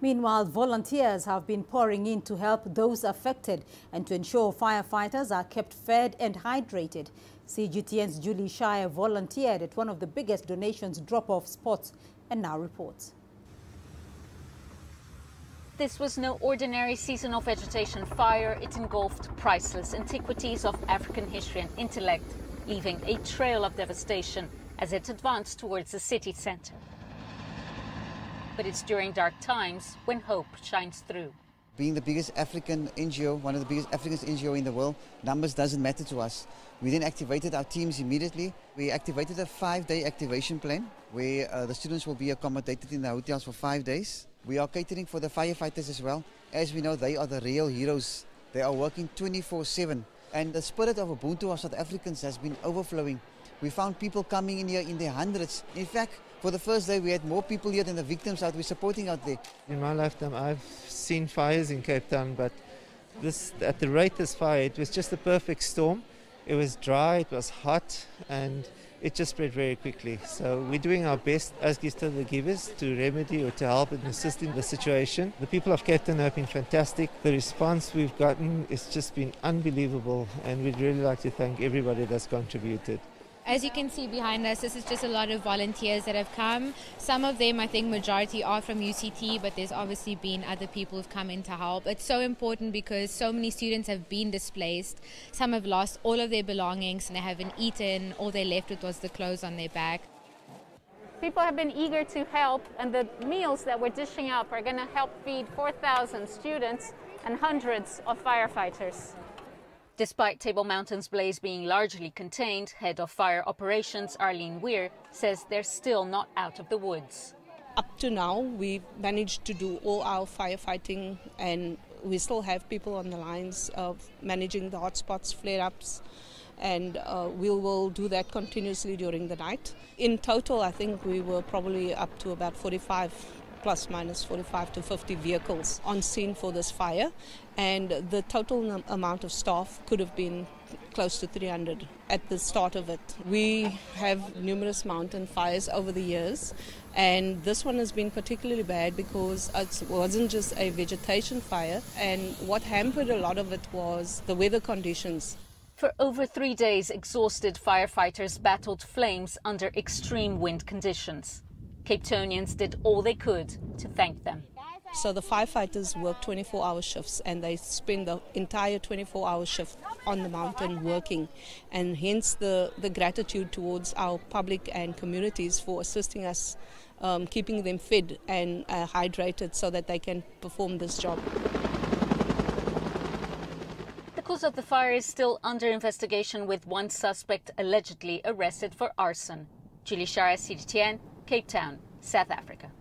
Meanwhile, volunteers have been pouring in to help those affected and to ensure firefighters are kept fed and hydrated. CGTN's Julie Shire volunteered at one of the biggest donations drop-off spots and now reports. This was no ordinary seasonal vegetation fire. It engulfed priceless antiquities of African history and intellect, leaving a trail of devastation as it advanced towards the city center. But it's during dark times when hope shines through. Being the biggest African NGO, one of the biggest African NGO in the world, numbers doesn't matter to us. We then activated our teams immediately. We activated a 5-day activation plan where the students will be accommodated in the hotels for 5 days. We are catering for the firefighters as well. As we know, they are the real heroes. They are working 24/7. And the spirit of Ubuntu of South Africans has been overflowing. We found people coming in here in their hundreds. In fact, for the first day, we had more people here than the victims out we're supporting out there. In my lifetime, I've seen fires in Cape Town, but this, at the rate this fire, it was just a perfect storm. It was dry, it was hot, and it just spread very quickly. So we're doing our best as the givers to remedy or to help and assist in the situation. The people of Cape Town have been fantastic. The response we've gotten has just been unbelievable, and we'd really like to thank everybody that's contributed. As you can see behind us, this is just a lot of volunteers that have come. Some of them, I think majority are from UCT, but there's obviously been other people who've come in to help. It's so important because so many students have been displaced. Some have lost all of their belongings and they haven't eaten. All they left with was the clothes on their back. People have been eager to help, and the meals that we're dishing up are going to help feed 4,000 students and hundreds of firefighters. Despite Table Mountain's blaze being largely contained, Head of Fire Operations Arlene Weir says they're still not out of the woods. Up to now, we've managed to do all our firefighting, and we still have people on the lines of managing the hotspots, flare-ups, and we will do that continuously during the night. In total, I think we were probably up to about 45 plus minus 45 to 50 vehicles on scene for this fire, and the total amount of staff could have been close to 300 at the start of it. We have numerous mountain fires over the years, and this one has been particularly bad because it wasn't just a vegetation fire, and what hampered a lot of it was the weather conditions. For over 3 days, exhausted firefighters battled flames under extreme wind conditions. Cape Townians did all they could to thank them. So the firefighters work 24-hour shifts, and they spend the entire 24-hour shift on the mountain working, and hence the gratitude towards our public and communities for assisting us, keeping them fed and hydrated so that they can perform this job. The cause of the fire is still under investigation, with one suspect allegedly arrested for arson. Julie Shire, CGTN, Cape Town, South Africa.